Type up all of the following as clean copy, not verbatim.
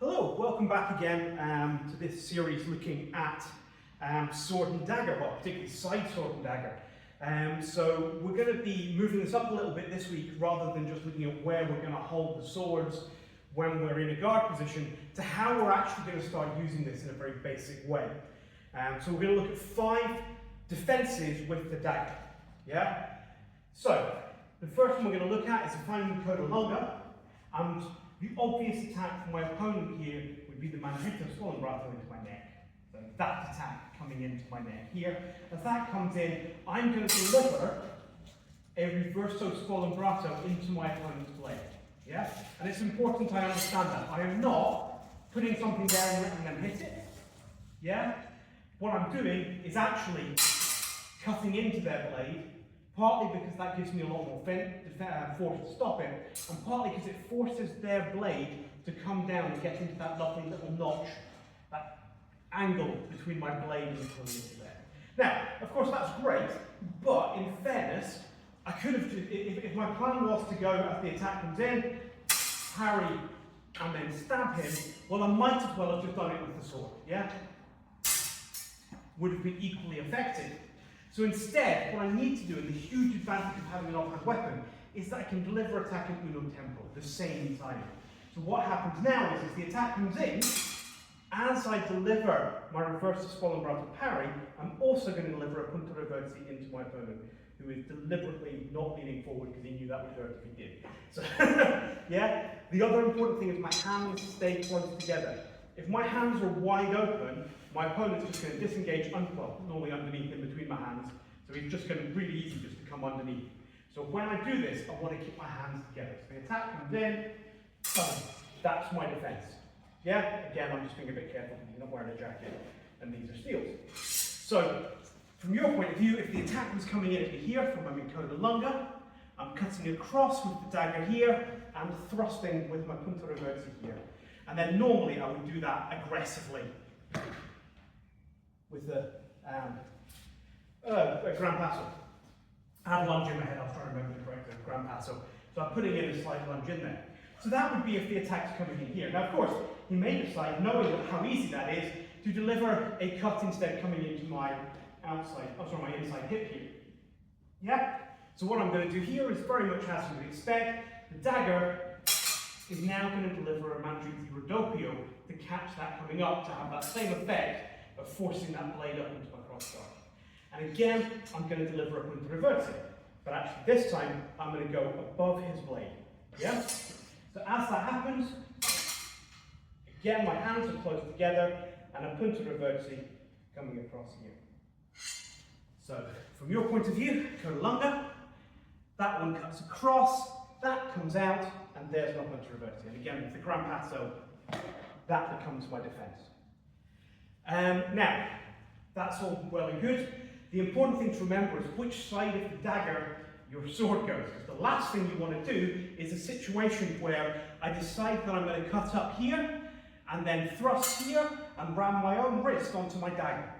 Hello, welcome back again to this series looking at sword and dagger, well, particularly side sword and dagger. So we're going to be moving this up a little bit this week, rather than just looking at where we're going to hold the swords when we're in a guard position, to how we're actually going to start using this in a very basic way. So we're going to look at 5 defenses with the dagger. Yeah. So the first one we're going to look at is if I'm in Coda Longa, and the obvious attack from my opponent here would be the Manjito Swollenbrato into my neck. So that attack coming into my neck here. As that comes in, I'm going to deliver a Reverso Swollenbrato into my opponent's blade. Yeah? And it's important I understand that. I am not putting something down and then hit it. Yeah? What I'm doing is actually cutting into their blade, partly because that gives me a lot more force to stop it, and partly because it forces their blade to come down and get into that lovely little notch, that angle between my blade and the opponent's there. Now, of course that's great, but in fairness, I could have, if my plan was to go as the attack comes in, parry, and then stab him, well I might as well have just done it with the sword, yeah? Would have been equally effective. So instead, what I need to do, and the huge advantage of having an offhand weapon, is that I can deliver attack in uno tempo, the same time. So what happens now is, the attack comes in, as I deliver my Reverso Swollenbrato parry, I'm also going to deliver a punto reversi into my opponent, who is deliberately not leaning forward because he knew that would hurt if he did. So, yeah? The other important thing is my hands stay close together. If my hands are wide open, my opponent's just going to disengage, well, normally underneath in between my hands, so he's just going to be really easy just to come underneath. So when I do this, I want to keep my hands together. So the attack comes in, that's my defense. Yeah? Again, I'm just being a bit careful because he's not wearing a jacket, and these are steels. So, from your point of view, if the attack was coming in at me here from my Coda Longa, I'm cutting across with the dagger here, and thrusting with my punto reversi here. And then normally I would do that aggressively with a Gran Passo. I had lunge in my head, I was trying to remember the correct Gran Passo. So I'm putting in a slight lunge in there. So that would be if the attack's coming in here. Now of course, he may decide, knowing how easy that is, to deliver a cut instead coming into my my inside hip here. Yeah? So what I'm going to do here is very much as you would expect. The dagger is now going to deliver a Manjito Rodopio to catch that coming up, to have that same effect of forcing that blade up into my crossguard. And again, I'm going to deliver a punto reversi, but actually this time I'm going to go above his blade. Yeah? So as that happens, again my hands are close together and a punto reversi coming across here. So from your point of view, Coda Longa, that one cuts across, that comes out, and there's my punto reversi. And again, with the Gran Passo, that becomes my defense. Now, that's all well and good. The important thing to remember is which side of the dagger your sword goes. Because the last thing you want to do is a situation where I decide that I'm going to cut up here, and then thrust here, and ram my own wrist onto my dagger.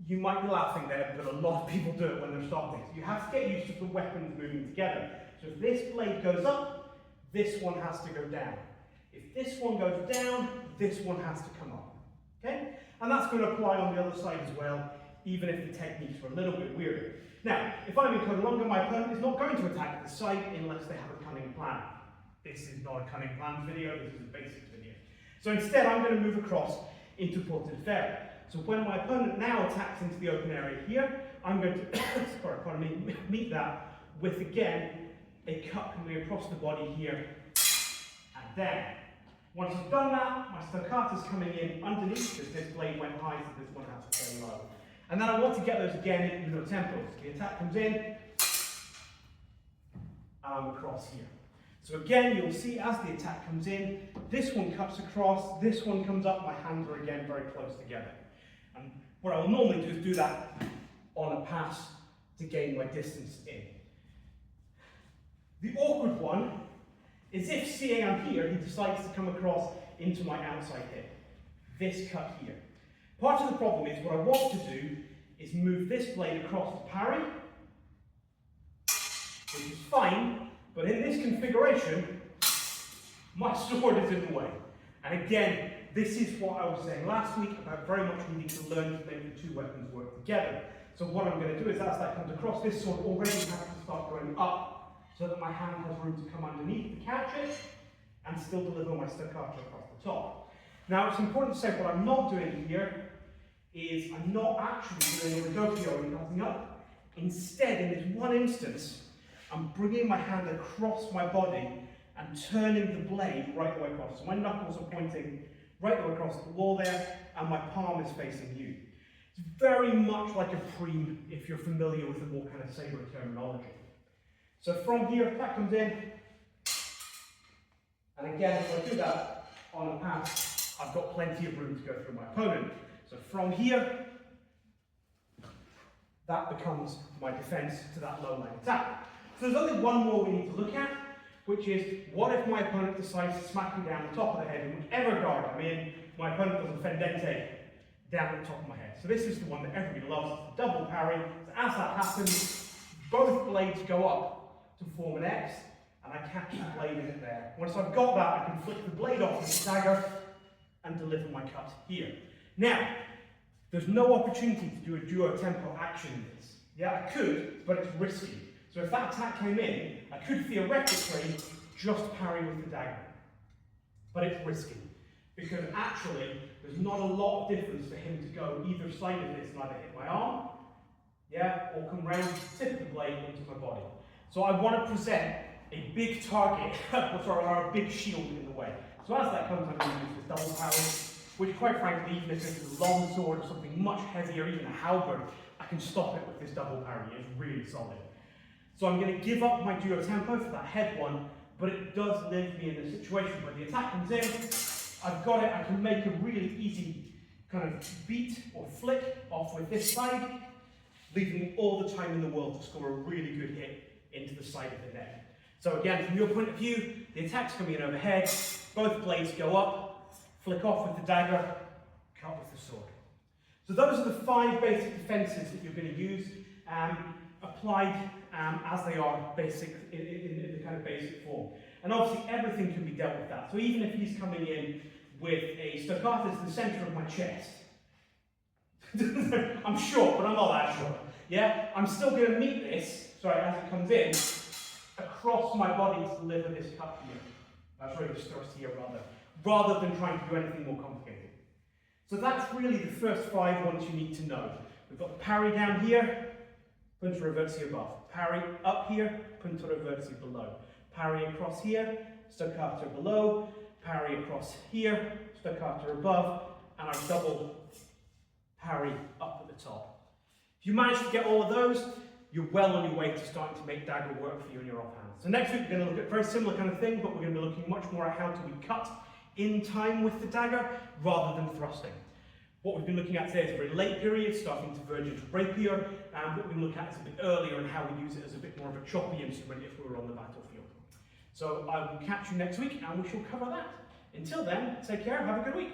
You might be laughing there, but a lot of people do it when they're starting. So you have to get used to the weapons moving together. So if this blade goes up, this one has to go down. If this one goes down, this one has to come up. Okay? And that's going to apply on the other side as well, even if the techniques are a little bit weirder. Now, if I'm in Coda Longa, my opponent is not going to attack the side unless they have a cunning plan. This is not a cunning plan video, this is a basics video. So instead, I'm going to move across into Porta di Ferro. So when my opponent now attacks into the open area here, I'm going to meet that with, again, a cut coming across the body here and down. Once I've done that, my staccato's coming in underneath because this blade went high, so this one has to go low. And then I want to get those again in uno tempo. So the attack comes in, and I'm across here. So again, you'll see as the attack comes in, this one cuts across, this one comes up, my hands are again very close together. And what I will normally do is do that on a pass to gain my distance in. The awkward one is if, seeing I'm here, he decides to come across into my outside hip. This cut here. Part of the problem is what I want to do is move this blade across to parry, which is fine, but in this configuration, my sword is in the way. And again, this is what I was saying last week about very much needing to learn to make the two weapons work together. So what I'm going to do is, as that comes across, this sword already has to start going up so that my hand has room to come underneath to catch it and still deliver my staccato across the top. Now, it's important to say what I'm not doing here is I'm not actually doing a ridoppio and cutting up. Instead, in this one instance, I'm bringing my hand across my body and turning the blade right the way across. So my knuckles are pointing right the way across the wall there, and my palm is facing you. It's very much like a preen, if you're familiar with the more kind of saber terminology. So from here, that comes in, and again, if I do that on a pass, I've got plenty of room to go through my opponent. So from here, that becomes my defense to that low line attack. So there's only one more we need to look at, which is, what if my opponent decides to smack me down the top of the head in whichever guard I'm in? My opponent does a fendente down at the top of my head. So this is the one that everybody loves, the double parry. So as that happens, both blades go up to form an X, and I catch the blade in it there. Once I've got that, I can flick the blade off with the dagger and deliver my cut here. Now, there's no opportunity to do a duo tempo action in this. Yeah, I could, but it's risky. So if that attack came in, I could theoretically just parry with the dagger. But it's risky, because actually, there's not a lot of difference for him to go either side of this and either hit my arm, yeah, or come round the tip of the blade into my body. So I want to present a big target, or a big shield in the way. So as that comes, I'm going to use this double parry, which quite frankly, even if it's a long sword or something much heavier, even a halberd, I can stop it with this double parry. It's really solid. So I'm going to give up my duo tempo for that head one, but it does leave me in a situation where the attack comes in, I've got it, I can make a really easy kind of beat or flick off with this side, leaving me all the time in the world to score a really good hit into the side of the neck. So again, from your point of view, the attack's coming in overhead, both blades go up, flick off with the dagger, cut with the sword. So those are the 5 basic defences that you're going to use, applied as they are basic in the kind of basic form. And obviously everything can be dealt with that. So even if he's coming in with a staccato to the centre of my chest, I'm short, but I'm not that short. Yeah, I'm still going to meet this, as it comes in, across my body to deliver this cut here. This thrust here rather than trying to do anything more complicated. So that's really the first 5 ones you need to know. We've got the parry down here, punta reversi above. Parry up here, punta reversi below. Parry across here, staccato below. Parry across here, staccato above, and our double parry up at the top. If you manage to get all of those, you're well on your way to starting to make dagger work for you in your offhand. So next week we're going to look at a very similar kind of thing, but we're going to be looking much more at how do we cut in time with the dagger rather than thrusting. What we've been looking at today is a very late period, starting to verge into rapier, and what we're going to look at is a bit earlier and how we use it as a bit more of a choppy instrument if we were on the battlefield. So I will catch you next week and we shall cover that. Until then, take care, have a good week.